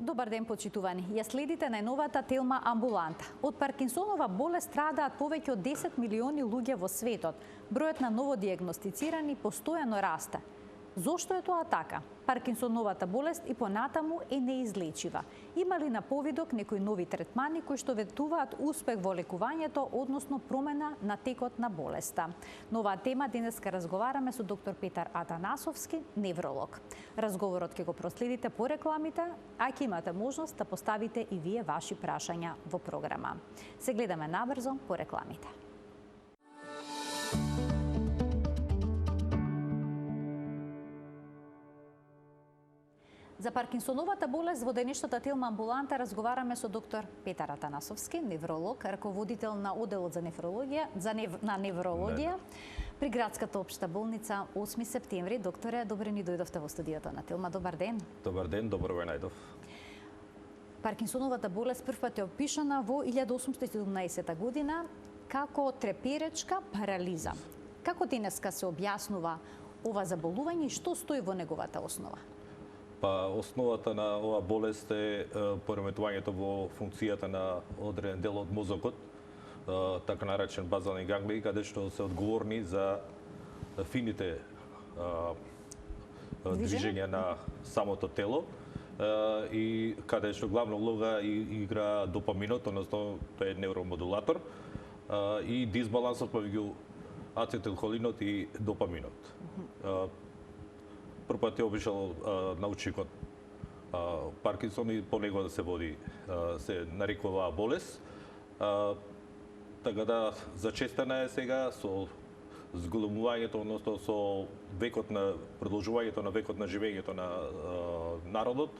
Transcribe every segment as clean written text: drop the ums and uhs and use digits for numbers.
Добар ден, почитувани. Ја следите најновата Телма амбуланта. Од Паркинсонова болест страдаат повеќе од 10 милиони луѓе во светот. Бројот на новодијагностицирани постојано расте. Зошто е тоа така? Паркинсоновата болест и понатаму е неизлечива. Има ли на повидок некои нови третмани кои што ветуваат успех во лекувањето, односно промена на текот на болеста? На оваа тема денеска разговараме со доктор Петар Атанасовски, невролог. Разговорот ќе го проследите по рекламите, а ќе имате можност да поставите и вие ваши прашања во програма. Се гледаме набрзо по рекламите. За Паркинсоновата болест во денешната Телма амбуланта разговараме со доктор Петар Атанасовски, невролог, раководител на оделот за неврологија при Градската општа болница 8 септември. Докторе, добре ни дојдовте во студиото на Телма. Добар ден. Добар ден, добро ве најдов. Паркинсоновата болест првпат е опишана во 1817 година како треперечка парализа. Како денеска се објаснува ова заболување и што стои во неговата основа? Па основата на оваа болест е пореметувањето во функцијата на одреден дел од мозокот, така наречен базални ганглии, каде што се одговорни за фините движења на самото тело и каде што главна улога игра допаминот, односно тој е невромодулатор, и дисбалансот помеѓу ацетилхолинот и допаминот. Првпат е обишал научникот Паркинсон и по него да се води, се нарекува болест. Така да зачестена е сега со зголемувањето, односно со векот на продолжувањето на векот на живењето на народот,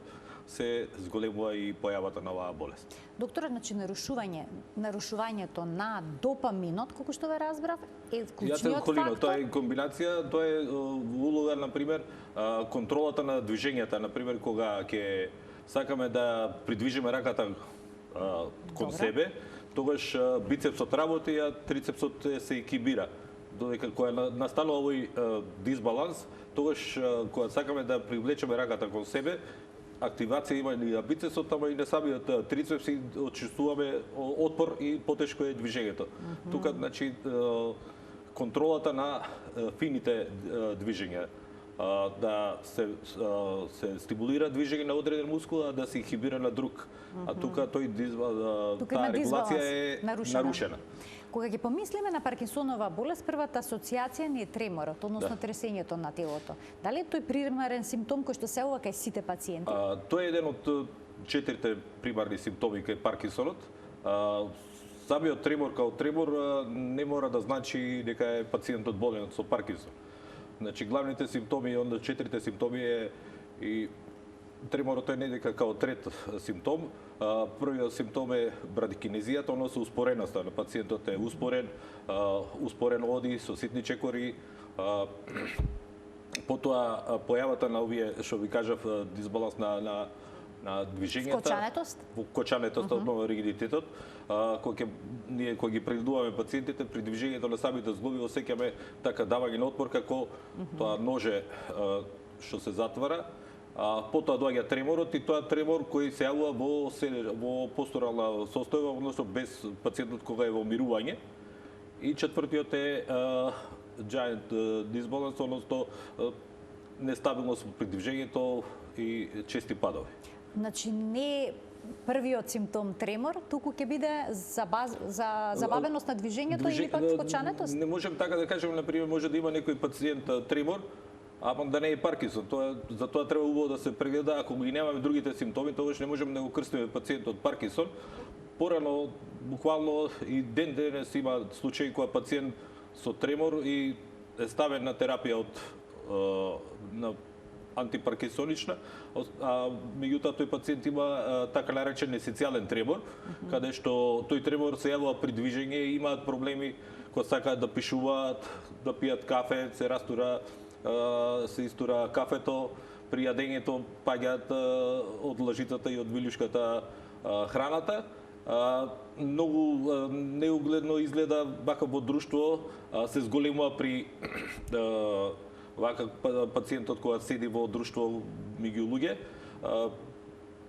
се зголемува и појавата на оваа болест. Докторе, значи нарушувањето на допаминот, колку што ве разбрав, е клучниот фактор. Тоа е комбинација, тоа е улога, например, контролата на движењата, например, кога ќе сакаме да придвижиме раката кон себе, тогаш бицепсот работи, а трицепсот се екибира. Додека кога настанува овој дисбаланс, тогаш кога сакаме да привлечеме раката кон себе, активација има и на бицепсот, ама и на самиот трицепс и очувствуваме отпор и потешко е движењето. Тука, значи, контролата на фините движења, да се стимулира движење на одреден мускул, а да се инхибира на друг. А тука таа регулација е нарушена. Кога ги помислиме на Паркинсонова болест, првата асоциација ни е треморот, односно тресењето на телото. Дали е тој примарен симптом кој што се јавува кај сите пациенти? Тој е еден од 4 примарни симптоми кај Паркинсонот. Самиот тремор као тремор не мора да значи дека е пациентот болен со Паркинсон. Значи главните симптоми, онда 4 симптоми е и треморот е не дека као трет симптом. Првиот симптом е брадикинезијата, односно успореноста на пациентот е успорен оди со ситни чекори. Потоа појавата на овие, што ви кажав, дисбаланс на движењата, кочанетост, односно ригидитетот, кога ги прегледуваме пациентите при движењето на самите зглоби, осеќаме така давање на отпор како тоа ноже што се затвара. Потоа доаѓа треморот и тоа тремор кој се јавува во постурална состојба, односно без пациентот кога е во мирување. И четвртиот е giant disbalance, односно нестабилност при движењето и чести падови. Значи не првиот симптом тремор, туку ќе биде забавеност на движењето или пак кочанетост? Не можем така да кажеме, например, може да има некој пациент тремор, ама да не е Паркинсон. За тоа треба убаво да се прегледа. Ако ги немаме другите симптоми, тогаш не можеме да го крстиме пациентот Паркинсон. Порано, буквално и денес има случаи кога пациент со тремор и е ставен на терапија на антипаркинсонична, а меѓутоа тој пациент има така наречен есенцијален тремор, каде што тој тремор се јавува при движење, имаат проблеми кога сакаат да пишуваат, да пијат кафе, се растура, се истура кафето, при јадењето паѓаат од лажицата и од вилјушката храната. Многу неугледно изгледа вака во друштво, се зголемува при вака пациентот кога седи во друштво меѓу луѓе.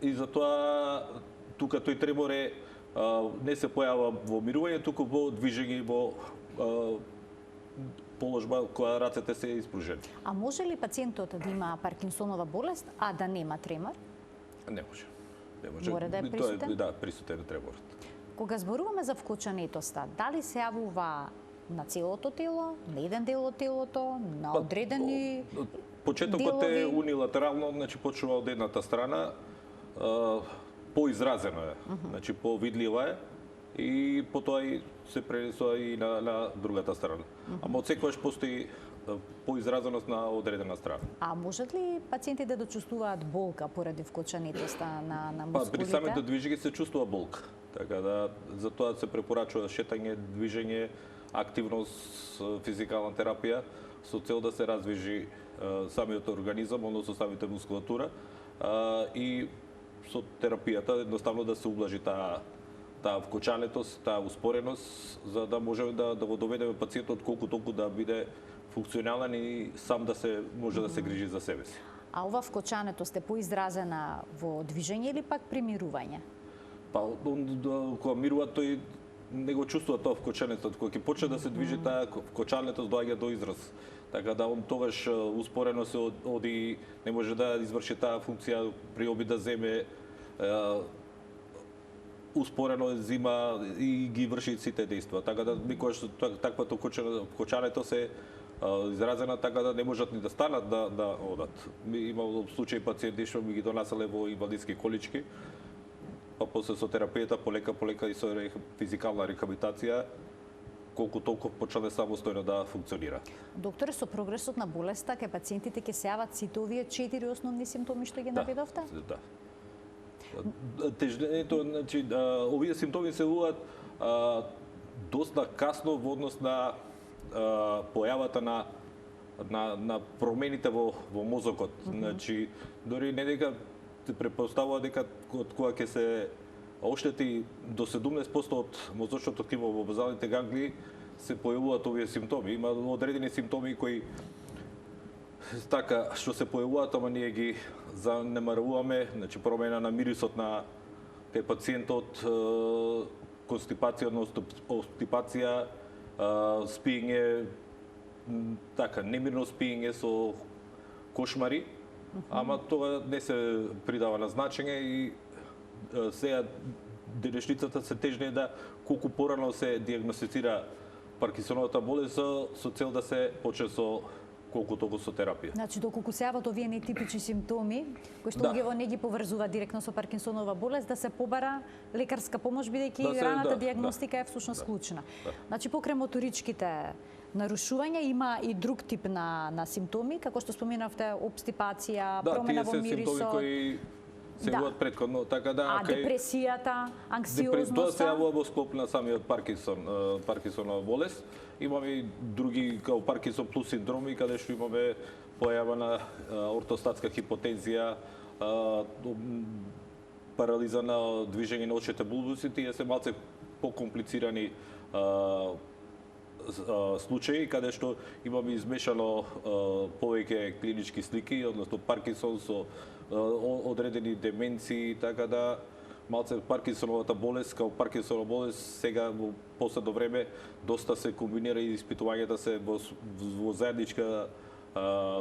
и затоа тука тој тремор не се појава во мирување, туку во движење, во положба која рацете се испружени. А може ли пациентот да има Паркинсонова болест, а да нема тремор? Не може. Не може. Мора да е присутен? Да, присутен е треморот. Кога зборуваме за вкочанетоста, дали се јавува на целото тело, на еден дел од телото, на одредени Почетокот е делови? унилатерално, значи почнува од едната страна, поизразено е, значи повидлива е и потоа и се пренесува и на другата страна. Ама отсекогаш постои поизразеност на одредена страна. А можат ли пациенти да дочувствуваат болка поради вкочанетоста на мускулите? При самите движење се чувствува болка. Така да затоа се препорачува шетање, движење, активност, физикална терапија со цел да се раздвижи самиот организам, односно самите мускулатура и со терапијата едноставно да се ублажи таа вкочанетост, таа успореност, за да можеме да го доведеме пациентот колку толку да биде функционален и сам да се може да се грижи за себе си. А ова вкочанетост е поизразена во движење или пак при мирување? Па кога мирува тој не го чувствува тоа вкочанетост, кога ќе почне да се движи таа вкочанетост доаѓа до израз. Така да он тогаш успорено се оди, не може да изврши таа функција при обид да земе, успорено зима и ги врши сите дејства. Така да никогаш таквата вкочанетост е изразена така да не можат ни да станат да одат. Имало случаи пациенти што ми ги донеселе во инвалидски колички, па после со терапијата полека и со физикална рехабилитација колку толку почнале самостојно да функционира. Докторе, со прогресот на болеста кај пациентите ќе се јават сите овие 4 основни симптоми што ги наведовте? Да. Тежнењето, значи, овие симптоми се јавуваат доста касно во однос на појавата на промените во мозокот. Значи, дори не дека се претпоставува дека кога ќе се оштети до 17% од мозочното ткиво во базалните ганглии се појавуваат овие симптоми. Има одредени симптоми кои така што се појавуваат, ама ние ги занемаруваме, значи промена на мирисот на кај пациентот, констипација, обстипација, спиење, така немирно спиење со кошмари, ама тоа не се придава на значење и сега денешницата се тежне да колку порано се диагностицира Паркинсоновата болест со цел да се почне со колку толку со терапија. Значи, доколку се јават овие нетипични симптоми, кои што не ги поврзува директно со Паркинсонова болест, да се побара лекарска помош, бидејќи раната диагностика е всушност клучна. Значи, покрај моторичките нарушувања има и друг тип на симптоми, како што споменавте, обстипација, промена во мирисот. Да, тие се симптоми кои се јавуваат претходно, така да... А депресијата, анксиозноста? Тоа се јавува во склоп на самиот Паркинсонова болест. Имаме и други, као Паркинсон плюс синдроми, каде што имаме појава на ортостатска хипотензија, парализа на движење на очите булбуси, тие се малце покомплицирани случаи, каде што имаме измешано повеќе клинички слики, односно Паркинсон со одредени деменции, така да малце Паркинсоновата болест, као Паркинсонова болест, сега во последно време доста се комбинира и испитувањата се во заедничка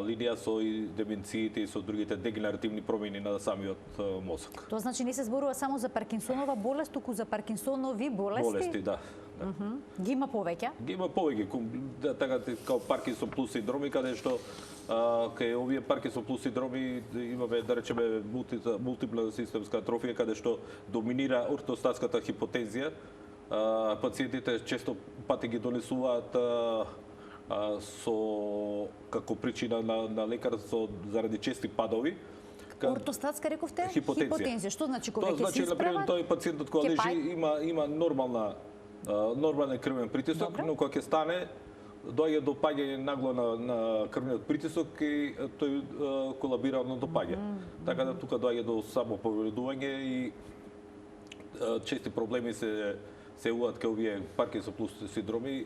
линија со и деменциите и со другите дегенеративни промени на самиот мозок. Тоа значи не се зборува само за Паркинсонова болест, туку за Паркинсонови болести? Болести, да. Ги има повеќе? Ги има повеќе, така као Паркинсон плюс синдроми, каде што кај овие Паркинсон плюс синдроми имаме, да речеме, мултипла системска атрофија, каде што доминира ортостатската хипотензија. Пациентите често пати ги донесуваат со како причина на лекар заради чести падови. Ортостатска рековте? Хипотензија. Што значи кога ќе се значи, например, тој пациентот кога лежи има нормален крвен притисок, но кога ќе стане доаѓа до паѓање нагло на крвниот притисок и тој колабира на допаѓа. Така да тука доаѓа до самоповредување и чести проблеми се јавуваат кај овие Паркинсон плюс синдроми.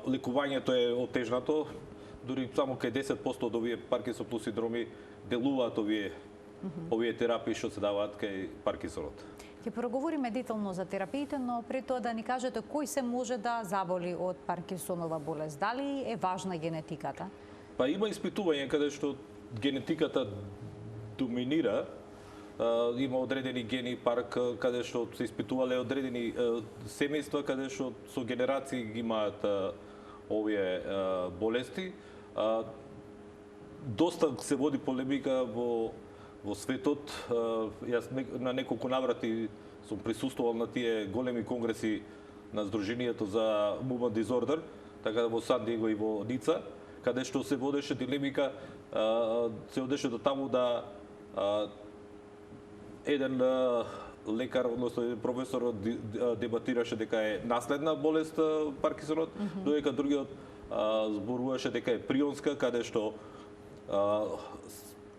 Лекувањето е отежнато, дури само кај 10% од овие Паркинсон плюс синдроми делуваат овие овие терапии што се даваат кај Паркинсонот. Ќе проговориме детално за терапиите, но пред тоа да ни кажете кој се може да заболи од Паркинсонова болест. Дали е важна генетиката? Па има испитување каде што генетиката доминира. Има одредени гени парк каде што се испитувале одредени семејства каде што со генерации ги имаат овие болести. Доста се води полемика во светот. Јас на неколку наврати сум присуствувал на тие големи конгреси на Сдруженијето за Movement Disorder, така во Сан Диего и во Ница, каде што се водеше дилемика, се одеше до таму да еден лекар, односно еден професор дебатираше дека е наследна болест Паркинсонот, додека другиот зборуваше дека е прионска, каде што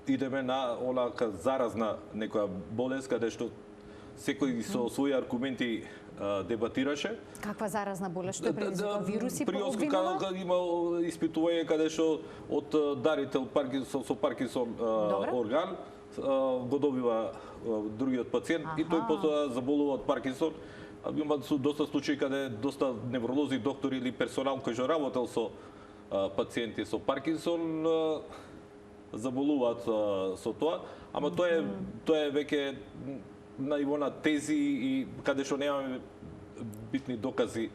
идеме на онака заразна некоја болест, каде што секој со своји аргументи дебатираше. Каква заразна болест? Што е предизвикал? Вируси Прионска, каде има испитување каде што од дарител со Паркинсон орган го добива другиот пациент и тој потоа заболува од Паркинсон. Има доста случаи каде доста невролози, доктори или персонал кој што работел со пациенти со Паркинсон заболуваат со тоа, ама тоа е веќе на ниво на тези и каде што немаме битни докази,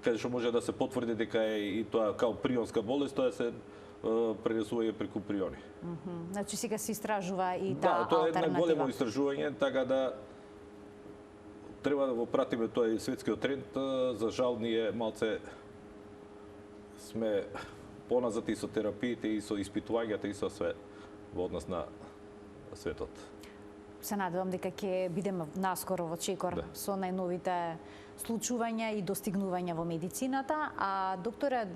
каде што може да се потврди дека е и тоа као прионска болест, тоа се пренесување преку приони. Значи сега се истражува и таа алтернатива. Да, тоа е едно големо алтернатива. истражување, така да треба да го пратиме тоа и светскиот тренд. За жал ние малце сме поназад и со терапиите и со испитувањата и со све во однос на светот. Се надевам дека ќе бидеме наскоро во чекор со најновите случувања и достигнувања во медицината. А докторе,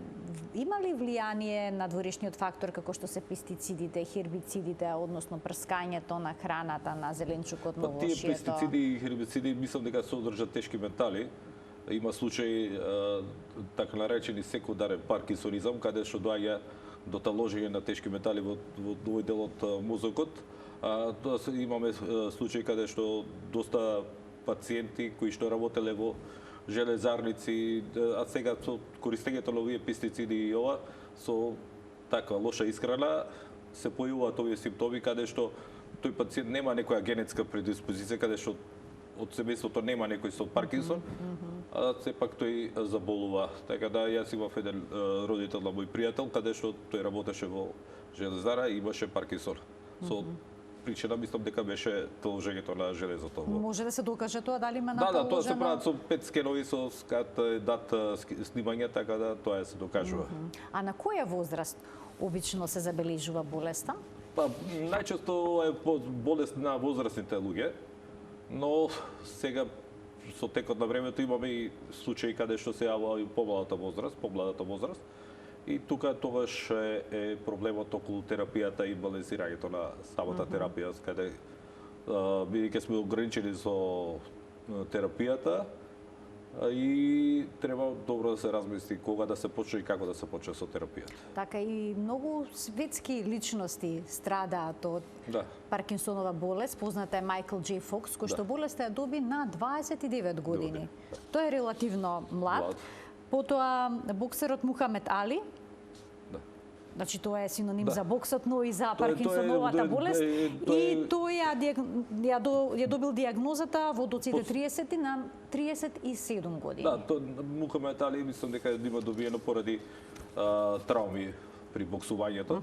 има ли влијание на дворешниот фактор како што се пестицидите, хербицидите, односно прскањето на храната, на зеленчукот, на овошјето? Тие пестициди и хербициди мислам дека содржат тешки метали. Има случаи така наречени секундарен паркинсонизам, каде што доаѓа до таложење на тешки метали во овој дел од мозокот. Имаме случаи каде што доста пациенти кои што работеле во железарници, а сега со користењето на овие пестициди и ова, со таква лоша исхрана, се појавуваат овие симптоми каде што тој пациент нема некоја генетска предиспозиција, каде што од семејството нема некој со Паркинсон, а сепак тој заболува. Така да јас имав еден родител на мој пријател, каде што тој работеше во железара и имаше Паркинсон. Со причина мислам дека беше таложењето на железото. Може да се докаже тоа дали има Да, наталожено? тоа се прават со 5 скенови со дат снимање, така да тоа се докажува. А на која возраст обично се забележува болеста? Па најчесто е болест на возрастните луѓе, но сега со текот на времето имаме и случаи каде што се јавува и помладата возраст. И тука тогаш е проблемот околу терапијата и балансирањето на самата терапија, каде бидејќи сме ограничени со терапијата и треба добро да се размисли кога да се почне и како да се почне со терапијата. Така и многу светски личности страдаат од Паркинсонова болест. Позната е Майкл Џей Фокс, кој што болеста ја доби на 29 години. Тој е релативно млад. Потоа боксерот Мухамед Али, значи тоа е синоним за боксот, но и за Паркинсоновата болест. И тој ја добил диагнозата во доците 30 на 37 години. Да, Мухамед Али мислам дека има добиено поради трауми при боксувањето.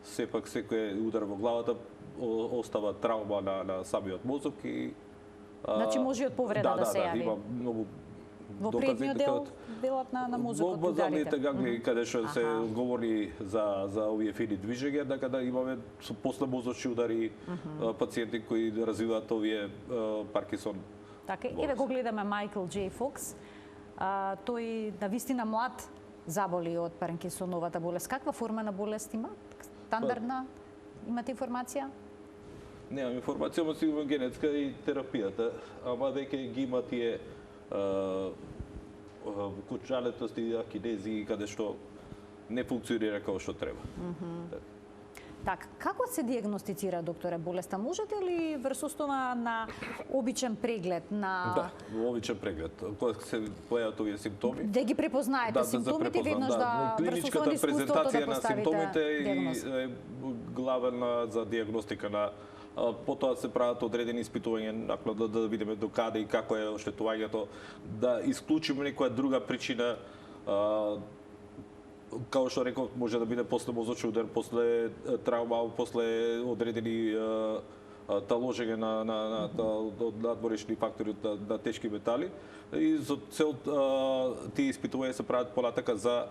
Сепак секој удар во главата остава траума на самиот мозок и значи може и од повреда да се јави. Да, има многу во предниот делот на мозокот. Во базалните гангли, каде што се говори за овие фини движења, дека да имаме после мозочни удари пациенти кои развиваат овие Паркинсон. Така, еве го гледаме Майкл Џей Фокс. Тој навистина млад заболи од Паркинсоновата болест. Каква форма на болест има? Стандардна? Имате информација? Немам информација, но сигурно генетска и терапијата, ама веќе ги има тие кучалетости, акинези, каде што не функционира како што треба. Така, како се диагностицира, докторе, болеста? Можете ли врз основа на обичен преглед на Да, обичен преглед. Кога се појават овие симптоми, да ги препознаете симптомите, веднаш да врз основа на искуството презентација да на симптомите поставите диагноз? е главна за диагностика на потоа се прават одредени испитувања накладно да видиме до каде и како е оштетувањето, да исклучиме некоја друга причина, као што реков, може да биде после мозочен удар, после травма, после одредени таложење на надворешни фактори на тешки метали и за цел тие испитувања се прават понатака за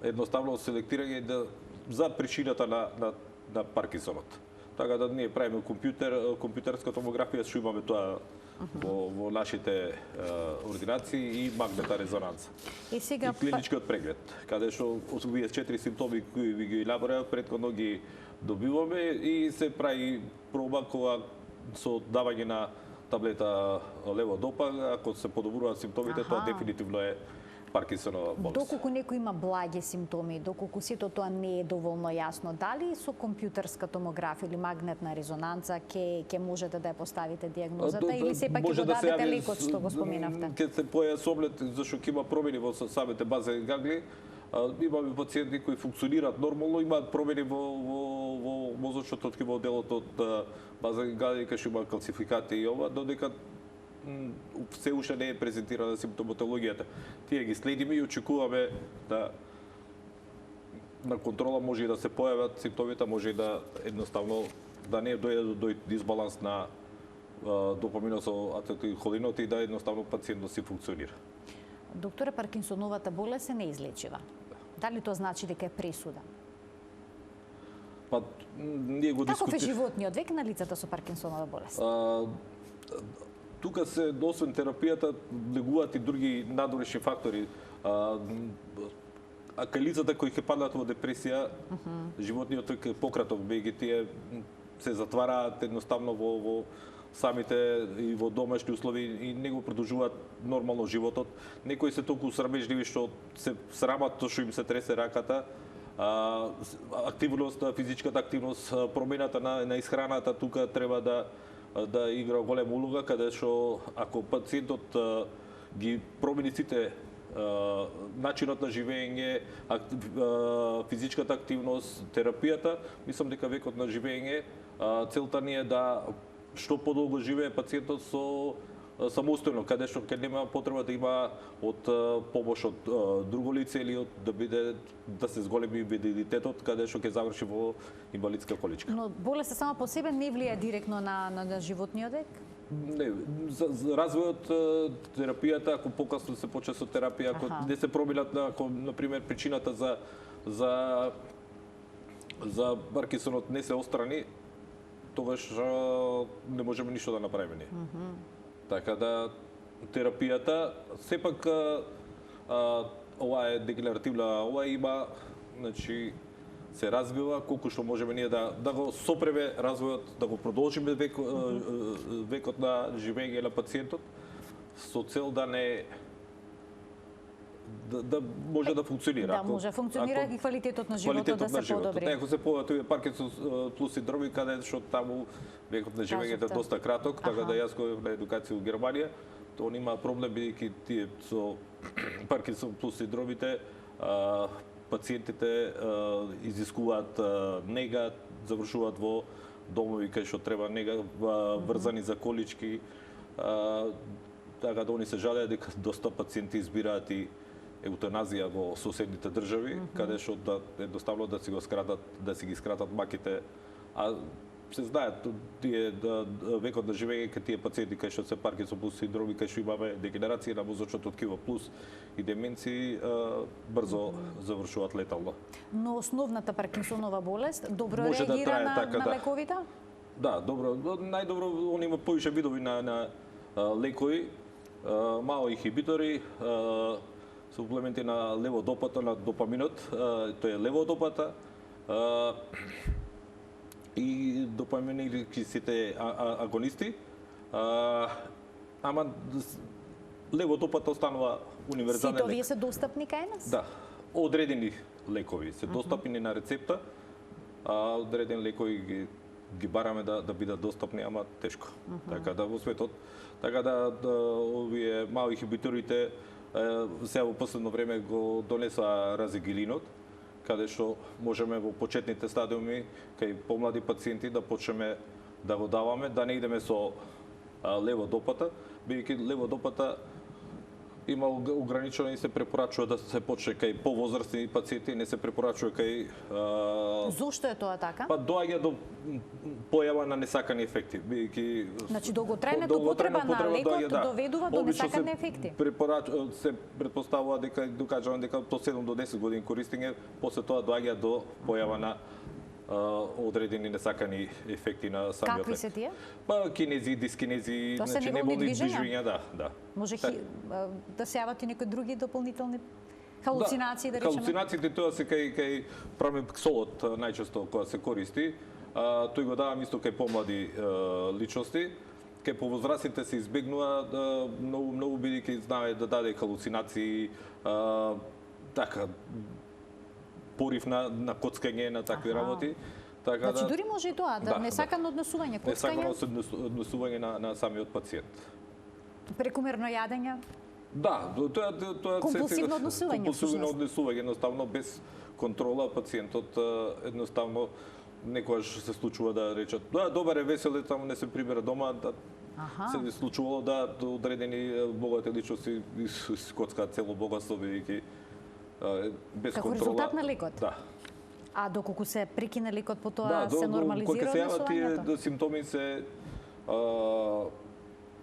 едноставно селектирање за причината на Паркинсонот. Така да ние правиме компјутерска томографија, што имаме тоа во нашите ординации и магнетна резонанца. И сега клиничкиот преглед, каде што овие 4 симптоми кои ви ги набројав претходно ги добиваме и се прави проба кога со давање на таблета леводопа, ако се подобруваат симптомите, тоа дефинитивно е Паркинсонова болест. Доколку некој има благи симптоми, доколку сето тоа не е доволно јасно, дали со компјутерска томографија или магнетна резонанца ќе можете да ја поставите диагнозата или сепак ќе го дадете лекот што го споменавте? Ке се појави со оглед зашто ќе има промени во самите базени гангли. Имаме пациенти кои функционираат нормално, имаат промени во мозочното ткиво, делот од базени гангли, кај што има калцификати и ова, додека се уште не е презентирана симптоматологијата. Тие ги следиме и очекуваме да на контрола може и да се појават симптомите, може и да едноставно да не дојде до дисбаланс на допаминот со ацетилхолинот и да едноставно пациентот си функционира. Докторе, Паркинсоновата болест се неизлечива. Дали тоа значи дека е пресуда? Па ние го Каков е животниот век на лицата со Паркинсонова болест? Тука се, освен терапијата, влегуваат и други надворешни фактори. А кај лицата кои ќе паднат во депресија, животниот век е пократок, бејќи тие се затвараат едноставно во самите и во домашни услови и не го продолжуваат нормално животот. Некои се толку срамежливи што се срамат тоа што им се тресе раката. Активноста, физичката активност, промената на исхраната тука треба да игра голема улога, каде што ако пациентот ги промени сите начинот на живење, физичката активност, терапијата, мислам дека векот на живење целта ни е да што подолго живее пациентот со самостојно, каде што ќе нема потреба да има од помош од друго лице или да се зголеми инвалидитетот, каде што ќе заврши во инвалидска количка. Но болеста сама по себе не влија директно на животниот век? Не, за развојот терапијата, ако покасно се почне со терапија, ако не се промилат ако на пример причината за Паркинсонот не се острани, тогаш не можеме ништо да направиме ние. Така да терапијата сепак ова е дегенеративна, ова има, значи се развива колку што можеме ние да го сопреме развојот, да го продолжиме векот на живење на пациентот со цел да не да може да функционира. Да може функционира и квалитетот на животот да се подобри. Ако се појават овие Паркинсон плюс синдроми, каде што таму векот на живењето е доста краток, така да јас кој на едукација во Германија, то он има проблем бидејќи тие со Паркинсон плюс синдромите пациентите изискуваат нега, завршуваат во домови кај што треба нега, врзани за колички, така да они се жалеат дека доста пациенти избираат и еутаназија во соседните држави, каде што едноставно да си ги скратат маките, а се знаат тие векот на живење кај тие пациенти кај што се Паркинсон плюс синдроми, кај што имаме дегенерација на мозочното ткиво плюс и деменции, брзо завршуваат летално. Но основната Паркинсонова болест добро може реагира да трае, на лековите? Да, добро. Најдобро, он има повише видови на лекови, мало инхибитори, суплементи на леводопата, на допаминот, тоа е леводопата, и допаминергичните агонисти, ама леводопата останува универзален лек. Сите овие се достапни кај нас? Да, одредени лекови се достапни на рецепта а одредени лекови ги бараме да бидат достапни, ама тешко. Така да во светот, така да овие мали инхибиторите сега во последно време го донесоа разигилинот, каде што можеме во почетните стадиуми кај помлади пациенти да почнеме да го даваме, да не идеме со леводопата, бидејќи леводопата има ограничено и се препорачува да се почне кај повозрастни пациенти, не се препорачува кај Зошто е тоа така? Па доаѓа до појава на несакани ефекти, бидејќи Значи долготрајната употреба на лекот доведува до несакани ефекти. Се претпоставува дека докажано дека до 7 до 10 години користење, после тоа доаѓа до појава на одредени несакани ефекти на самиот лек. Какви се тие? Па кинези, дискинези, Тоа се неволни движења? да. Може да се јават и некои други дополнителни халуцинации, да речеме? Халуцинациите тоа се кај прамипксолот најчесто кога се користи. Тој го давам исто кај помлади личности. Кај повозрастните се избегнува многу бидејќи знае да даде халуцинации, така порив на коцкање, на такви работи. Така значи дури може и тоа, несакано однесување, коцкање. Несакано однесување на самиот пациент. Прекумерно јадење? Да, тоа компулсивно однесување. Компулсивно однесување, едноставно без контрола пациентот едноставно некогаш се случува да речат, добар е, весел е, таму не се прибера дома, се случувало да одредени богати личности коцкаат цело богатство, бидејќи без како контрола. резултат на лекот? Да. А доколку се прекине лекот, потоа се нормализира однесувањето? Да, симптоми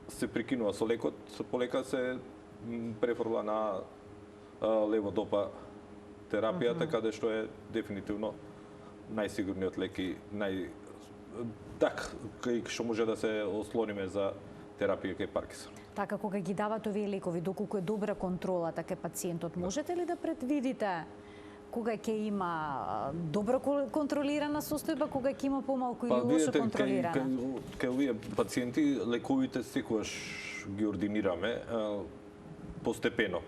се прекинува со лекот, полека се префрла на леводопа терапијата, каде што е дефинитивно најсигурниот лек и кај што може да се ослониме за терапија кај Паркинсон. Така, кога ги дават овие лекови, доколку е добра контролата кај пациентот, можете ли да предвидите кога ќе има добро контролирана состојба, кога ќе има помалку или лошо контролирана? Кај овие пациенти лековите секогаш ги ординираме постепено,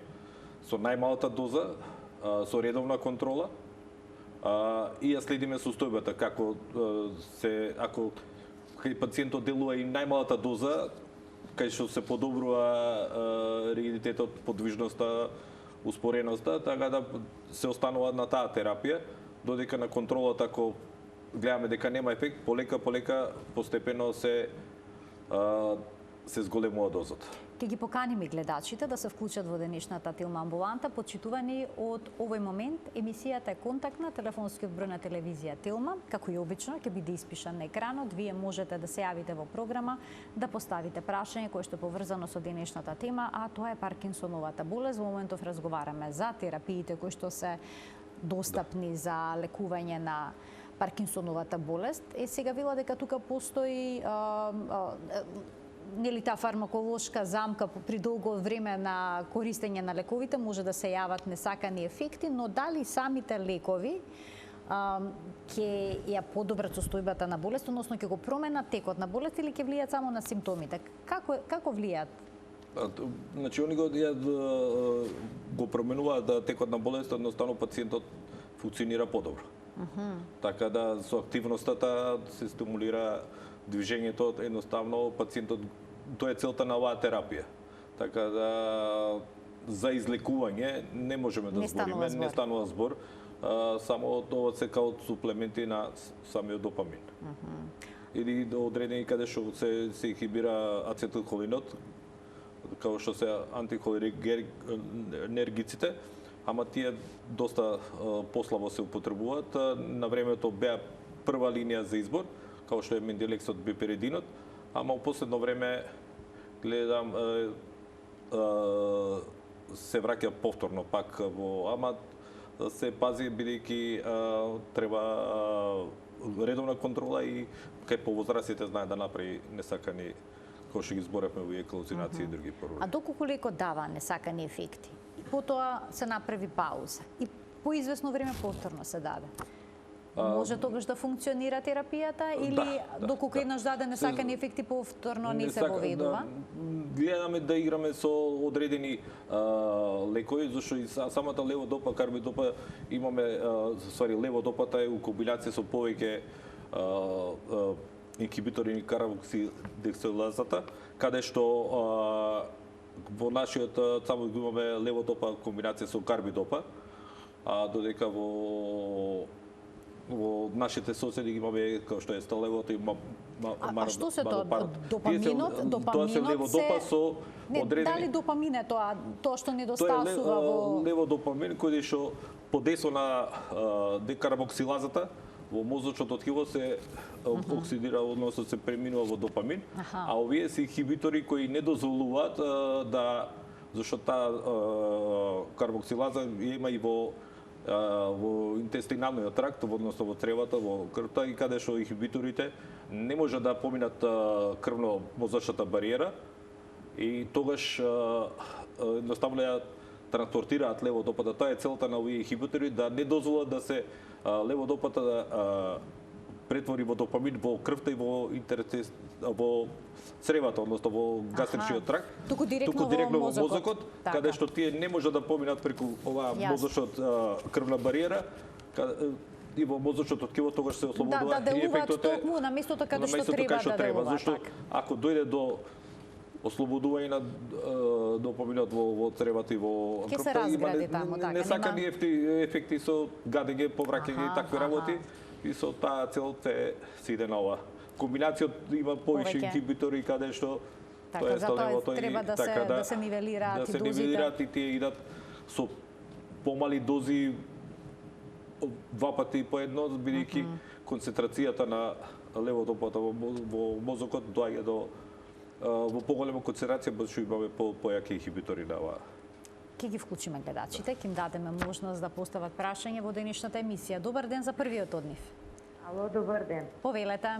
со најмалата доза, со редовна контрола, и ја следиме состојбата како ако кај пациентот делува и најмалата доза, кај што се подобрува ригидитетот, подвижноста, успореноста, така да се останува на таа терапија, додека на контролата ако гледаме дека нема ефект, полека постепено се зголемува дозата. Ке ги поканиме гледачите да се вклучат во денешната Тилма амбуланта. Почитувани, од овој момент емисијата е контактна, телефонскиот број на телевизија Тилма, како и обично, ќе биде испишан на екранот. Вие можете да се јавите во програма, да поставите прашање кое што е поврзано со денешната тема, а тоа е Паркинсоновата болест. Во моментов разговараме за терапиите кои што се достапни за лекување на Паркинсоновата болест. Сега вела дека тука постои нели таа фармаколошка замка при долго време на користење на лековите може да се јават несакани ефекти, но дали самите лекови ќе ја подобрат состојбата на болест, односно ќе го променат текот на болест или ќе влијат само на симптомите? Како влијат? Значи, они го променуваат текот на болест, едноставно пациентот функционира подобро. Така да со активноста се стимулира движењето, едноставно пациентот, тоа е целта на оваа терапија. Така да за излекување не можеме да збориме, не станува збор, само тоа се као суплементи на самиот допамин. Или одредени каде што се инхибира ацетилхолинот, као што се антихолинергиците, ама тие доста послабо се употребуваат. На времето беа прва линија за избор, као што е менделексот, биперидинот, ама во последно време гледам се враќа повторно пак ама се пази бидејќи треба редовна контрола и кај повозрастните знае да направи несакани, кој што ги зборевме овие халуцинации и други проблеми. А доколку лекот дава несакани ефекти, потоа се направи пауза и по известно време повторно се даде. Може тогаш да функционира терапијата или доколку еднаш даден несакани ефекти повторно не се воведува? Гледаме да играме со одредени лекови, зашто и самата леводопа, карбидопа имаме, ствари леводопата е у комбинација со повеќе инхибитори на карбоксилазата, каде што во нашиот само имаме леводопа комбинација со карбидопа, додека во нашите соседи имаме како што е сталевото и А што се тоа? Допаминот тоа се леводопа со одредени. Дали допамин е тоа што недостасува во леводопамин кој што подесо на декарбоксилазата во мозочното ткиво се оксидира, односно се преминува во допамин, а овие се инхибитори кои не дозволуваат зашто таа карбоксилаза има и во интестиналниот тракт, односно во цревата, во крвта, и каде што инхибиторите не може да поминат крвно-мозочната бариера и тогаш едноставно ја транспортираат леводопата. Тоа е целта на овие инхибитори, да не дозволат да се леводопата да претвори во допамин во крвта и во цревата, односно во гастричниот тракт, туку директно во мозокот, каде што тие не може да поминат преку оваа мозочот крвна бариера, и во мозочното ткиво тогаш се ослободува и ефектот е токму на местото каде што треба да зашто ако дојде до ослободување на допаминот во цревата и во крвта, има несакани ефекти со гадење, повраќање и такви работи, и со таа цел се иде на ова. Комбинацијот има повеќе инхибитори каде што тоа е сталевото и така да се нивелираат и дозите. Да се нивелираат и тие идат со помали дози два пати по едно, бидејќи концентрацијата на леводопата во мозокот доаѓа до во поголема концентрација, што имаме појаки инхибитори на оваа. Ке ги вклучиме гледачите, ке им дадеме можност да постават прашање во денешната емисија. Добар ден за првиот од нив. Ало, добар ден. Повелете.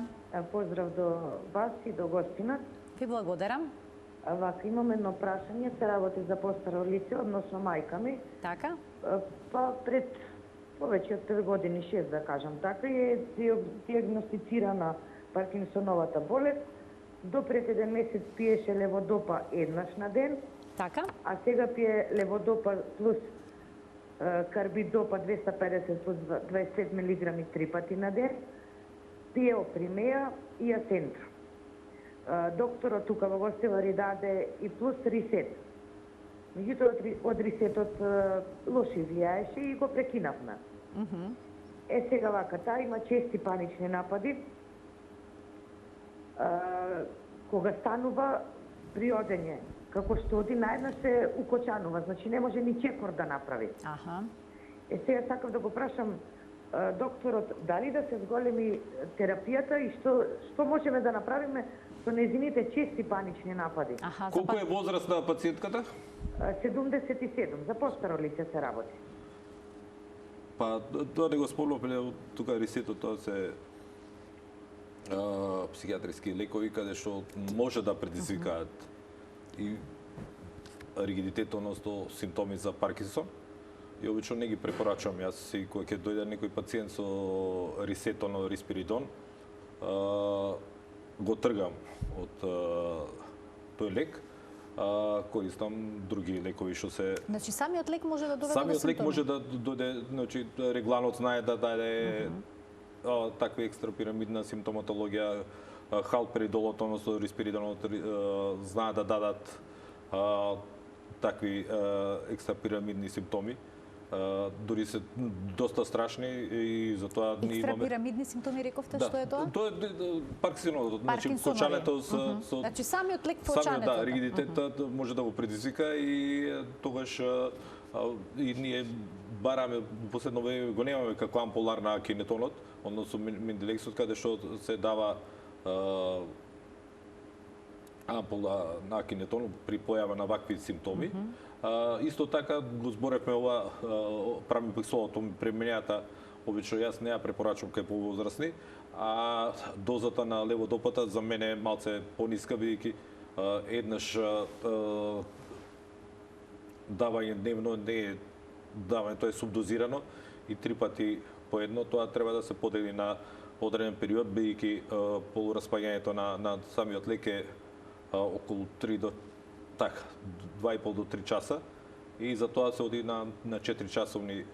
Поздрав до вас и до гостинот. Ви благодарам. Вака, имам едно прашање, се работи за постаро лице, односно мајка ми. Така? Па пред повеќе од 3 години, 6 да кажам така, е диагностицирана Паркинсоновата болест. До пред 1 месец пиеше леводопа еднаш на ден. Така? А сега пие леводопа плюс карбидопа 250 плюс 25 мг 3 пати на ден. Пие опримеја и асентро. Докторот тука во Гостивари даде и плюс рисет. Меѓутоа од рисетот лошо влијаеше и го прекинавме. Сега вака, таа има чести панични напади. Кога станува при одење, како што оди најднаш се укочанува, значи не може ни чекор да направи. Сега сакам да го прашам докторот дали да се зголеми терапијата и што можеме да направиме со незините чести панични напади. Колку е возраст на пациентката? 77, за постаро лице се работи. Па тоа не го спомнуваме тука рисетот, тоа се психијатриски лекови каде што може да предизвикаат и ригидитет, односно симптоми за Паркинсон. И обично не ги препорачувам јас, и кога ќе дојде некој пациент со рисетон, рисперидон, го тргам од тој лек, користам други лекови што се. Значи самиот лек може да доведе до симптоми. Самиот лек може да дојде, значи регланот знае да даде таква екстрапирамидна симптоматологија, халперидолот, односно рисперидонот знаат да дадат такви екстрапирамидни симптоми. Дури се доста страшни и затоа ние имаме екстрапирамидни симптоми, рековте, што е тоа? Тоа е Паркинсоновото, значи кочането со значи самиот лек кочането. Да, ригидитетот може да го предизвика и тогаш и ние бараме последно време го немаме како ампулар на акинетонот, односно менделексот, каде што се дава ампула на акинетон при појава на вакви симптоми. Исто така го зборевме ова прамипексолото, премињата, обично јас не ја препорачувам кај повозрастни, а дозата на леводопата за мене е малце пониска, бидејќи еднаш давање дневно не е давање, тоа е субдозирано и 3 пати по едно, тоа треба да се подели на одреден период, бидејќи полураспаѓањето на самиот лек е околу 3 до 2,5 до 3 часа и за тоа се оди на 4 часовни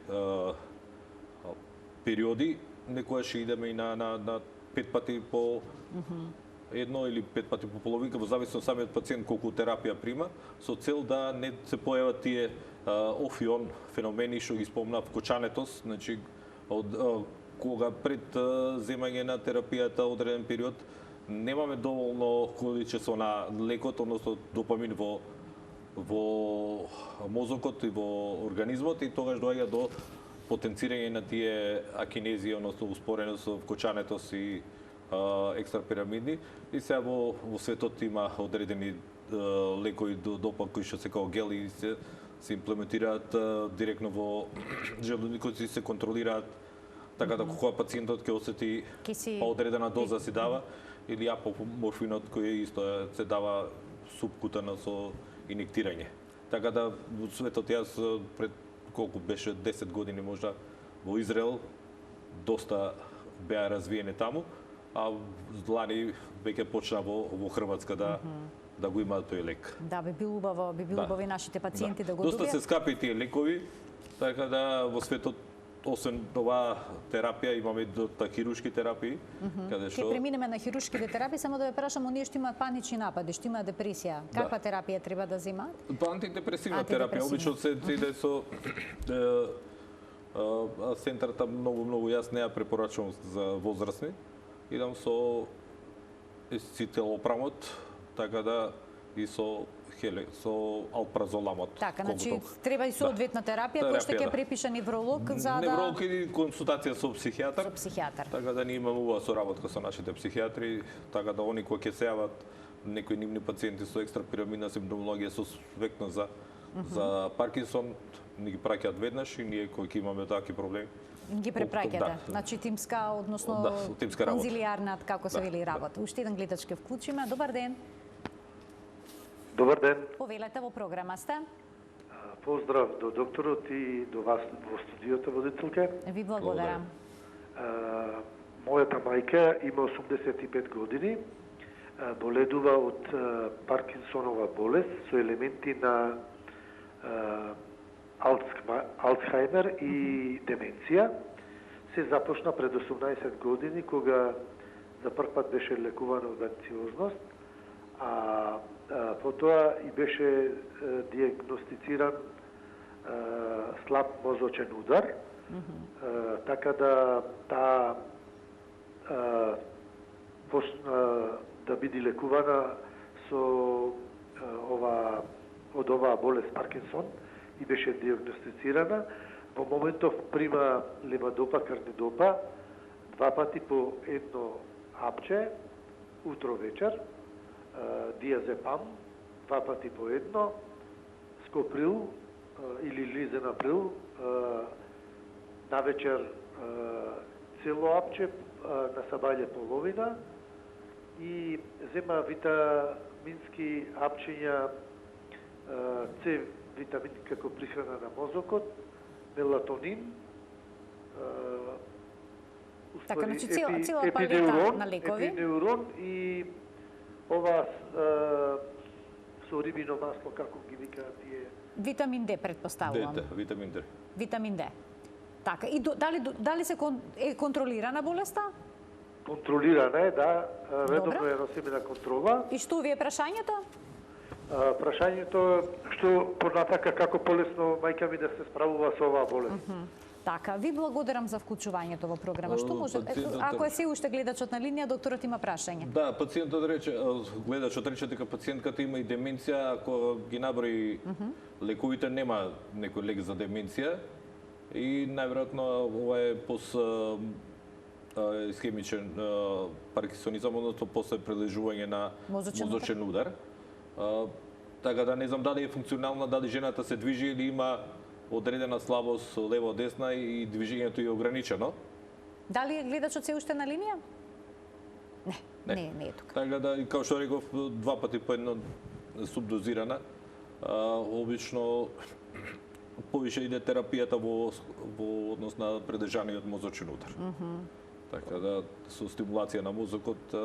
периоди, некојаш идеме и на 5 пати по едно или 5 пати по половинка, во зависност од самиот пациент колку терапија прима, со цел да не се појават тие офион феномени што ги спомнав, кочанетост, значи кога пред земање на терапијата одреден период немаме доволно количество на лекот, односно допамин во мозокот и во организмот и тогаш доаѓа до потенцирање на тие акинезии, односно успореност со кочанетост и екстрапирамидни. И сега во светот има одредени лекови допа кои што се као гел и се имплементираат директно во желудникот и се контролираат така да кога пациентот ќе осети одредена доза се дава или апоморфинот кој исто се дава субкутано со инектирање. Така да во светот јас пред колку беше 10 години можда во Израел доста беа развиени таму, а лани веќе почна во Хрватска да го имаат тој лек. Да, би било убаво и нашите пациенти да го добијат. Доста се скапи тие лекови, така да во светот освен оваа терапија имаме и хируршки терапии, каде што Ќе преминеме на хируршките терапии, само да ве прашам, оние што имаат панични напади, што имаат депресија, каква терапија треба да земаат? Антидепресивна терапија, обично се иде со центарата многу јас не ја препорачувам за возрастни. Идам со цителопрамот, така да и со алпразоламот. Така, значи треба и соодветна терапија која што ќе препише невролог за да невролог или консултација со психијатар. Со психијатар. Така да ние имаме убава соработка со нашите психијатри, така да они кои ќе се јават некои нивни пациенти со екстрапирамидна симптомологија со суспектност за Паркинсон, ни ги праќаат веднаш и ние кои ќе имаме такви проблеми ги препраќате. Значи тимска, односно конзилијарна, како се вели работа. Уште еден гледач ќе вклучиме. Добар ден. Добар ден. Повелете, во програма сте. Поздрав до докторот и до вас во студиото, водителке. Ви благодарам. Мојата мајка има 85 години, боледува од Паркинсонова болест со елементи на Алцхаймер и деменција. Се започна пред 18 години, кога за прв пат беше лекувана од анксиозност, а потоа и беше диагностициран слаб мозочен удар, така да таа почна да биде лекувана со од оваа болест Паркинсон и беше диагностицирана. Во моментов прима левадопа, карнидопа, 2 пати по едно апче, утро вечер, диазепам, 2 пати по едно, скоприл или лизенаприл, навечер цело апче, на сабајле половина и зема витамински апчиња, С витамин како прихрана на мозокот, мелатонин, така, значи цела палета на лекови. Епинеурон и ова со рибино масло, како ги викаат тие. Витамин Д, предпоставувам. Витамин Д. Витамин Д. Така, и дали се контролирана болеста? Контролирана е, да. Редовно е носиме на контрола. И што ви е прашањето? Прашањето што понатака како полесно мајка ми да се справува со оваа болест. Така, ви благодарам за вклучувањето во програма. Што може? Ако е се уште гледачот на линија, докторот има прашање. Да, пациентот рече, гледачот рече дека пациентката има и деменција, ако ги наброи лековите нема некој лек за деменција и најверојатно ова е исхемичен паркинсонизам, односно после прележување на мозочен удар. Така да не знам дали е функционална, дали жената се движи или има одредена слабост лево-десна и движењето е ограничено. Дали гледачот се уште на линија? Не е тука. Така да, као што реков, 2 пати по едно субдозирана. Обично повише иде терапијата во однос на предржаниот мозочен удар. Така да со стимулација на мозокот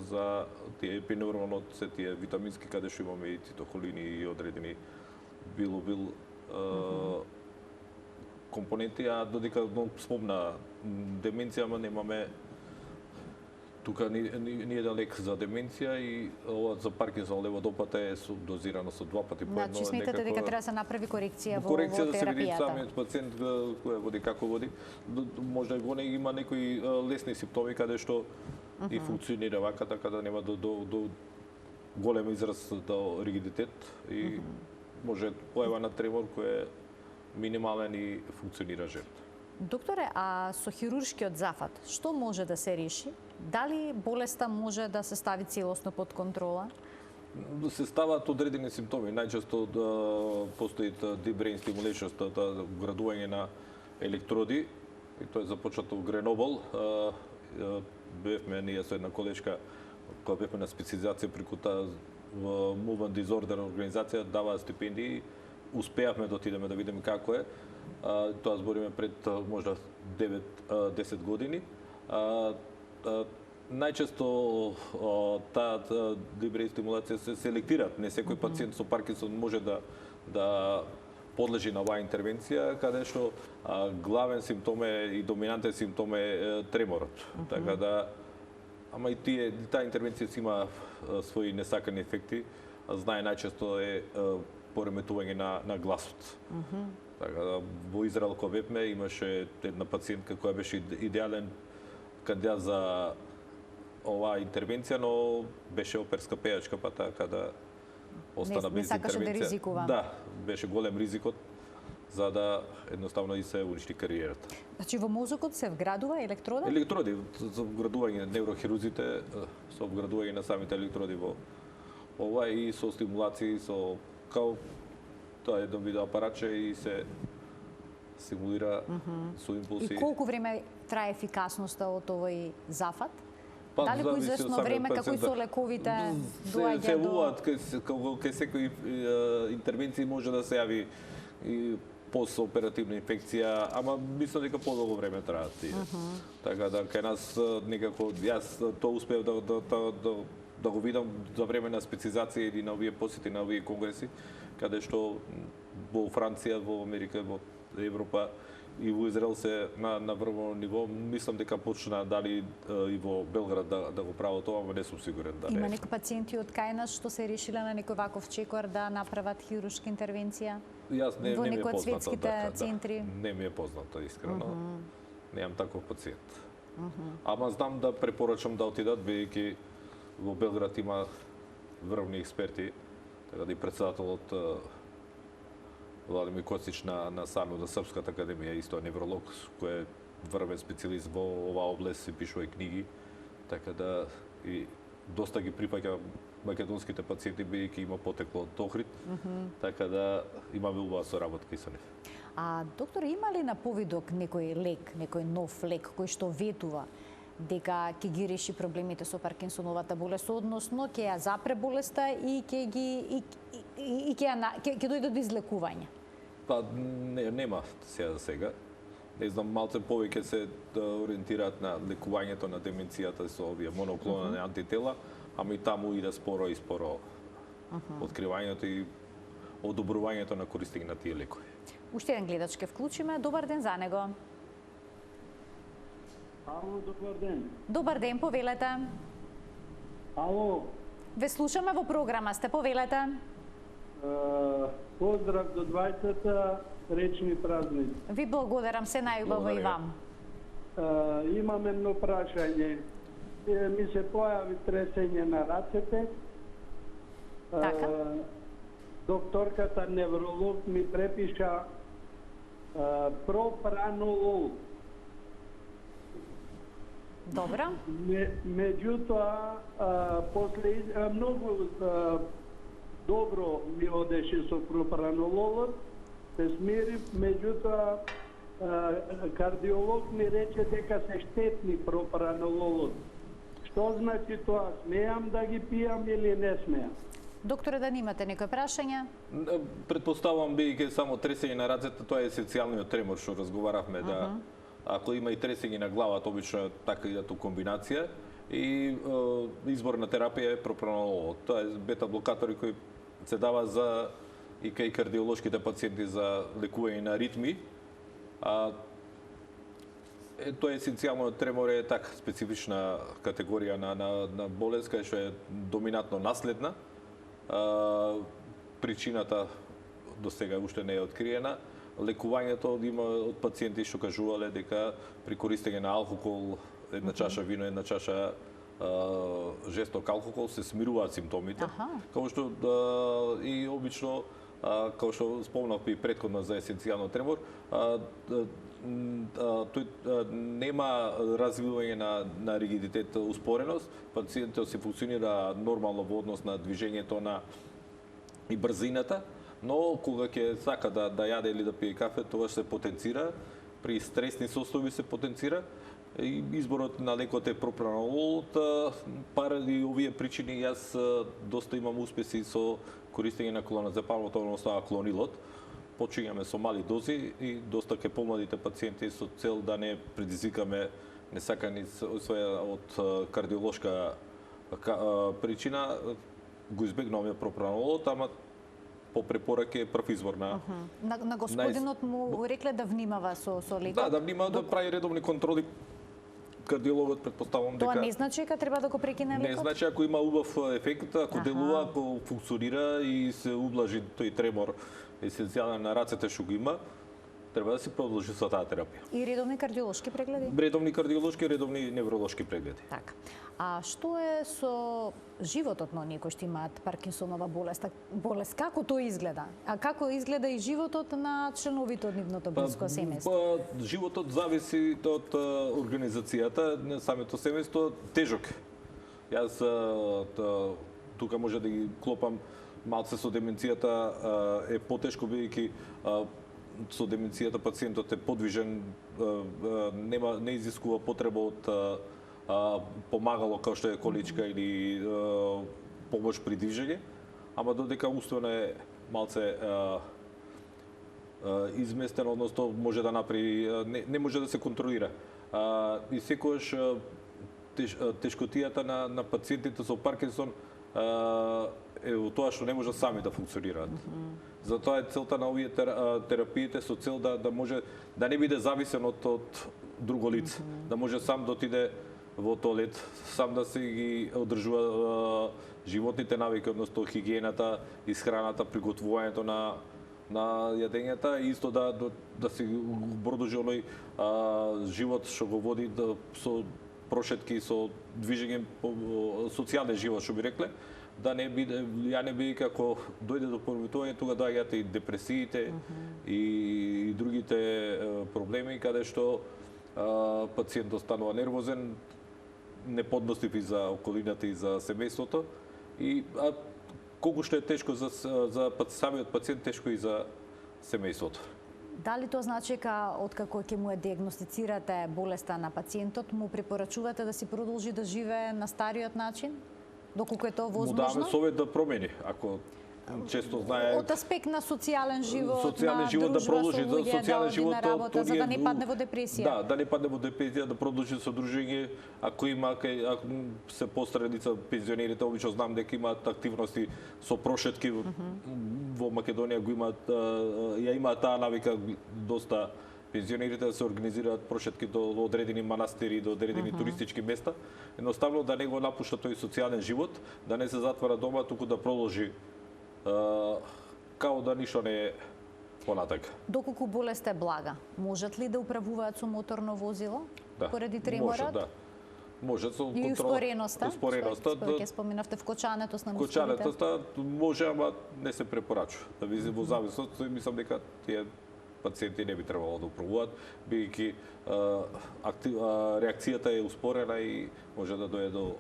за тие епиневронот, се тие витамински каде што имаме и цитохолини и одредени билобил компоненти, а додека спомна деменција, ама немаме тука ни еден лек за деменција и ова за Паркинсон леводопата е дозирано со 2 пати по едно. Значи сметате дека треба да се направи корекција во терапијата? Корекција да се види самиот пациент која води, како води. Можда го не има некои лесни симптоми каде што и функционира вака, така да нема до голем израз до ригидитет и може појава на тремор кој е минимален и функционира жертва. Докторе, а со хируршкиот зафат, што може да се реши? Дали болеста може да се стави целосно под контрола? Се ставаат одредени симптоми. Најчесто постои deep brain stimulation, градување на електроди, и тоа е започнато во Гренобол. Бевме ние со една колешка, која бевме на специализација преку таа Movement Disorder организација, даваа стипендии, успеавме да отидеме да видиме како е. Тоа збориме пред можда 9-10 години. Најчесто таа дебрей стимулација се селектираат. Не секој пациент со Паркинсон може да подлежи на оваа интервенција, каде што главен симптом и доминантен симптом е треморот. Така да, ама и таа интервенција си има своји несакани ефекти. Знае најчесто е пореметување на гласот. Така да, во Израел кога бевме имаше една пациентка која беше идеален кандидат за оваа интервенција, но беше оперска пејачка, па така да остана без интервенција. Да ризикува. Да, беше голем ризикот за да едноставно и се уништи кариерата. Значи во мозокот се вградува електрода? Електроди за вградување на неврохирурзите, со вградување на самите електроди во ова и со стимулации, со као тоа е еден вид апаратче и се стимулира со импулси. И колку време трае ефикасноста од овој зафат? Па, дали по известно време, како и со лековите, доаѓа се до... кај секој интервенција може да се јави и постоперативна инфекција, ама мислам дека подолго време траат тие. Така да кај нас некако јас тоа успеав да го видам за време на специализација или на овие посети на овие конгреси, каде што во Франција, во Америка, во Европа и во Израел се на врвно ниво. Мислам дека почна дали и во Белград да го прават тоа, но не сум сигурен да не. Има некои пациенти од кај нас што се решиле на некој ваков чекор да направат хируршка интервенција? Јас не ми е некој од познато. светските центри? Не ми е познато, искрено. Немам таков пациент. Ама знам да препорачам да отидат, бидејќи во Белград има врвни експерти, така да и председателот Владимир Коцич на САНУ, на Српската академија, исто невролог, кој е врвен специјалист во оваа област, и пишува и книги, така да и доста ги припаќа македонските пациенти, бидејќи има потекло од Охрид, така да имаме убава соработка и со нив. А доктор, има ли на повидок некој лек, некој нов лек кој што ветува дека ќе ги реши проблемите со Паркинсоновата болест, односно ќе ја запре болеста и ќе дојде до излекување? Па нема сега. Не знам, малце повеќе се ориентираат на лекувањето на деменцијата со овие моноклонални антитела, ама и таму иде споро и споро откривањето и одобрувањето на користење на тие лекови. Уште еден гледач ке вклучиме. Добар ден за него. Ало, добар ден. Добар ден, повелете. Ало. Ве слушаме во програма, сте, повелете. Поздрав до двајцата, среќни празници. Ви благодарам, се најубаво и вам. Имам едно прашање. Ми се појави тресење на рацете. Така. Докторката невролог ми препиша пропранолол. Добро. Меѓутоа, после многу добро ми одеше со пропранололот, се смирив, меѓутоа кардиолог ми рече дека се штетни пропранололот. Што значи тоа? Смеам да ги пијам или не смеам? Докторе, да имате некои прашања? Предпоставувам бидејќи само тресење на рацете, тоа е есенцијалниот тремор што разговаравме, да ако има и тресење на главата, обично така идат у комбинација и изборна терапија е пропранолол. Тоа е бета-блокатори кои се дава за и кај кардиолошките пациенти за лекување на ритми. Тоа е есенцијално тремор е така специфична категорија на болест кај што е доминантно наследна. Причината до сега уште не е откриена. Лекувањето има од пациенти што кажувале дека при користење на алкохол, една чаша вино, една чаша жесток алкохол се смируваат симптомите. Како што и обично, како што спомнав и претходно за есенцијално тремор, тој нема развивање на ригидитет, успореност, пациентот се функционира нормално во однос на движењето на и брзината, но кога ќе сака да јаде или да пие кафе, тоа се потенцира, при стресни состојби се потенцира и изборот на лекот е пропранолол. Паради овие причини јас доста имам успеси со користење на клоназепамот, односно клонилот. Почињаме со мали дози и доста ке помладите пациенти со цел да не предизвикаме несакани освоја од кардиолошка причина, го избегнуваме пропранололот, ама по препорака е прв избор на... На господинот му рекле да внимава со лекот? Да внимава, да прави редовни контроли. Кардиологот предпоставам дека... Тоа не значи дека треба да го прекине лекот? Не значи, ако има убав ефект, ако делува, ако функционира и се ублажи тој тремор есенцијален на рацете што го има, треба да се продолжи со таа терапија. И редовни кардиолошки прегледи? Редовни кардиолошки, редовни невролошки прегледи. Така. А што е со животот на оние кои што имаат Паркинсонова болест? Како тоа изгледа? А како изгледа и животот на членовите од нивното блиско семејство? Животот зависи од организацијата на самото семејство, тежок. Јас тука може да ги клопам малце со деменцијата, е потешко бидејќи со деменцијата пациентот е подвижен, не изискува потреба од помагало како што е количка или помош при движење, ама додека умствено е малце изместен, односно може да направи, не може да се контролира. И секогаш тешкотијата на пациентите со Паркинсон е во тоа што не може сами да функционираат. Затоа е целта на овие терапиите со цел да може да не биде зависен од друго лице, да може сам да отиде во тоалет, сам да се ги одржува животните навики, односно хигиената, исхраната, приготвувањето на јадењата и исто да се продолжи оној живот што го води со прошетки, со движење, социјален живот што би рекле, да не биде, ја не биде како дојде до повреметување, тога доаѓаат и депресиите и другите проблеми каде што пациентот станува нервозен, неподносив и за околината и за семејството и колку што е тешко за самиот пациент, тешко и за семејството. Дали тоа значи дека откако ќе му диагностицирате болеста на пациентот, му препорачувате да си продолжи да живее на стариот начин? Доколку е тоа возможно? Му даваме совет да промени, ако често знае од аспект на социјален живот, социјален живот да продолжи, да социјален живот на работа, за да не падне во депресија. Да не падне во депресија, да продолжи со дружење, ако се постареница пензионерите, обично знам дека имаат активности со прошетки во Македонија, го имаат, ја имаат таа навика доста пензионерите да се организираат прошетки до одредени манастири, до одредени туристички места, едноставно да не го напушта тој социјален живот, да не се затвара дома, туку да продолжи као да ништо не е понатака. Доколку болест е блага, можат ли да управуваат со моторно возило? Поради треморот? Може со контрола. И успореноста? Успореноста. Ќе споменавте вкочането на мускулите. Вкочането може, ама не се препорачува. Да види во зависност, мислам дека тие пациенти не би требало да управуваат, бидејќи реакцијата е успорена и може да дојде до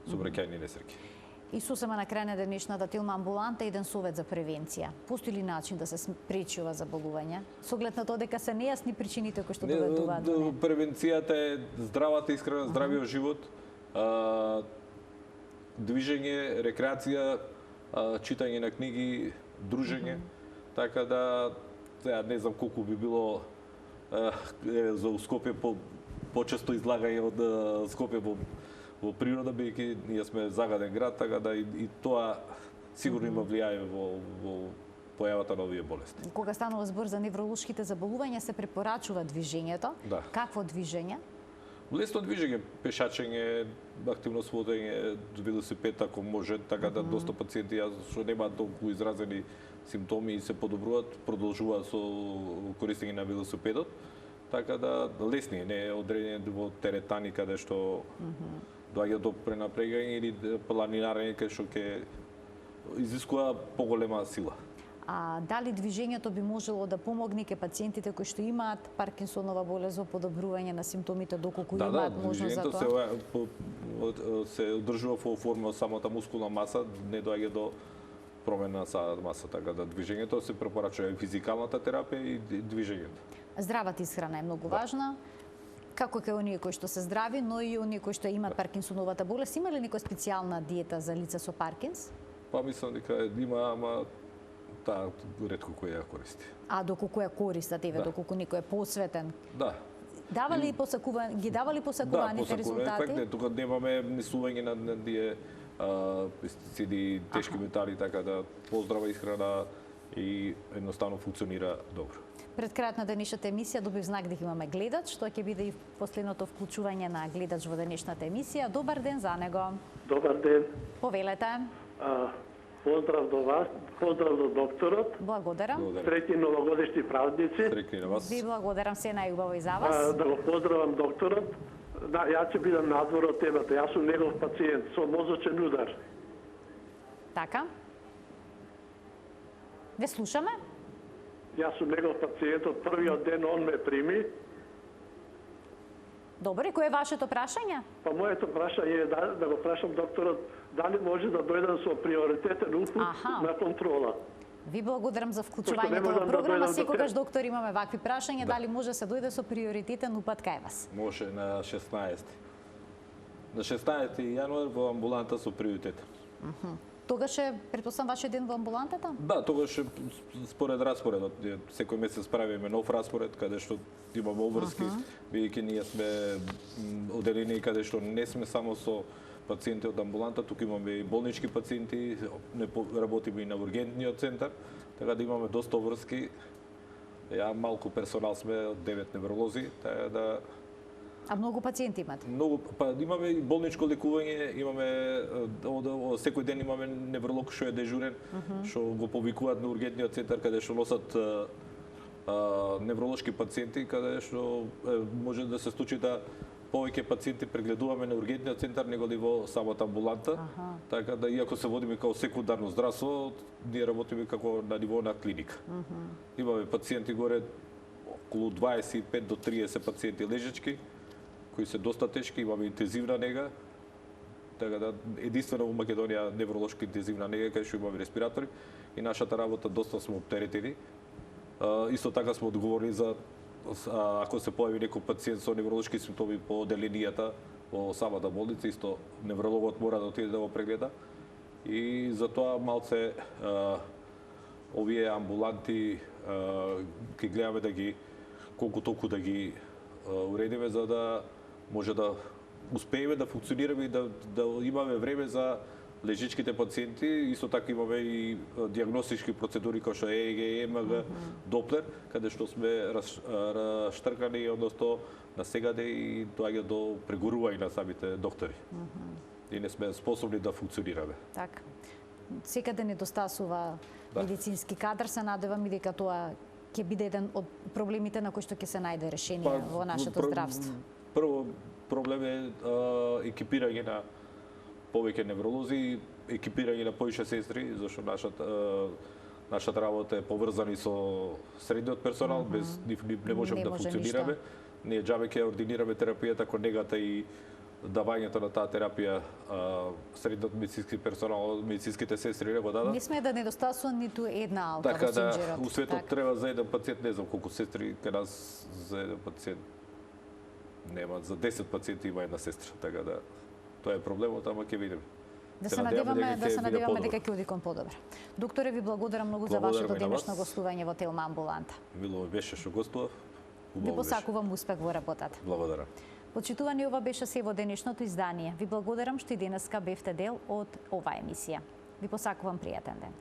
сообраќајни несреќи. И сосема на крај на денешната Телма амбуланта еден совет за превенција. Постои ли начин да се спречи ова заболување? Со оглед на тоа дека се нејасни причините кои што доведуваат до неа. Превенцијата е здравата исхрана, здравиот живот, движење, рекреација, читање на книги, дружење, така да сега не знам колку би било за Скопје почесто излагање од Скопје во природа, бидејќи ние сме загаден град, така да и тоа сигурно има влијање во појавата на овие болести. Кога станува збор за невролошките заболувања, се препорачува движењето. Да. Какво движење? Лесно движење, пешачење, активно сводење, велосипед ако може, така да доста пациенти што немаат толку изразени симптоми и се подобруваат, продолжуваат со користење на велосипедот, така да лесни, не одредени во теретани каде што доаѓа до пренапрегање или планинарење каде што ќе изискува поголема сила. А дали движењето би можело да помогне ке пациентите кои што имаат Паркинсонова болест во подобрување на симптомите, доколку имаат можност за тоа? Се одржува во форма самата мускулна маса, не доаѓа до промена на самата маса, така да движењето се препорачува и физикалната терапија и движењето. Здравата исхрана е многу важна. Како кај оние кои што се здрави, но и оние кои што имаат Паркинсоновата болест, има ли некоја специјална диета за лица со Паркинс? Па мислам дека има, ама таа ретко кој ја користи. А доколку ја користат, доколку некој е посветен? Да. Ги давали посакуваните резултати? Да, тука немаме несување на тие пестициди, тешки метали, така да поздрава исхрана и едноставно функционира добро. Пред крајот на денешната емисија добив знак дека имаме гледач, што ќе биде и последното вклучување на гледач во денешната емисија. Добар ден за него. Добар ден. Повелете. Поздрав до вас, поздрав до докторот. Благодарам. Среќни новогодишни празници. Среќни на вас. Ви благодарам, се најубаво и за вас. Да го поздравам докторот. Да, јас ќе бидам надвор од темата. Јас сум негов пациент со мозочен удар. Така. Ве слушаме? Јас сум негов пациент, од првиот ден он ме прими. Добре, кој е вашето прашање? Па моето прашање е да го прашам докторот дали може да дојдам со приоритетен упут на контрола. Ви благодарам за вклучувањето во програма. Секогаш, доктор, имаме вакви прашања. Дали може да се дојде со приоритетен упат кај вас? Може на 16. На 16 јануар во амбуланта со приоритет. Тогаш е, претпоставам, вашиот ден во амбулантата? Да, тогаш е според распоредот. Секој месец правиме нов распоред, каде што имаме обврски, бидејќи ние сме оделени каде што не сме само со пациенти од амбуланта, туку имаме и болнички пациенти, работиме и на ургентниот центар, така да имаме доста обврски. Ја малку персонал сме, 9 невролози, така да... А многу пациенти имате? Многу, па имаме и болничко лекување, имаме секој ден имаме невролог што е дежурен, што го повикуваат на ургентниот центар каде што носат невролошки пациенти, каде што може да се случи да повеќе пациенти прегледуваме на ургентниот центар него ли во самата амбуланта. Така да иако се водиме како секундарно здравство, ние работиме како на ниво на клиника. Имаме пациенти горе околу 25 до 30 пациенти лежачки, кои се доста тешки, имаме интензивна нега. Така да единствено во Македонија невролошка интензивна нега кај што имаме респиратори и нашата работа доста сме оптеретени. Исто така сме одговорни за ако се појави некој пациент со невролошки симптоми по оделенијата во самата болница, исто неврологот мора да отиде да го прегледа. И затоа малце овие амбуланти ќе гледаме да ги колку толку да ги уредиме за да може да успееме да функционираме и да имаме време за лежичките пациенти. Исто така имаме и диагностички процедури како што ЕЕГ, ЕМГ, Доплер, каде што сме раштркани, односно насегаде и доаѓа до прегорување на самите доктори. И не сме способни да функционираме. Така. Секаде недостасува медицински кадар, се надевам и дека тоа ќе биде еден од проблемите на кои што ќе се најде решение во нашето здравство. Прво проблем е екипирање на повеќе невролози, екипирање на повеќе сестри, зашто нашата работа е поврзани со средниот персонал, без нив не можеме да функционираме. Ние џабе ќе ординираме терапијата ако негата и давањето на таа терапија средниот медицински персонал, медицинските сестри не го дадат. Не сме да недостасува ниту една алка така во синџерот. Така да, у светот треба за еден пациент, не знам колку сестри, кај нас за еден пациент нема, за 10 пациенти има една сестра, така да тоа е проблемот, ама ќе видиме. Да се надеваме дека ќе оди кон подобро. Докторе, ви благодарам многу за вашето денешно гостување во Телма амбуланта. Било беше што гостував. Ви посакувам успех во работата. Благодарам. Почитувани, ова беше се во денешното издание. Ви благодарам што и денеска бевте дел од оваа емисија. Ви посакувам пријатен ден.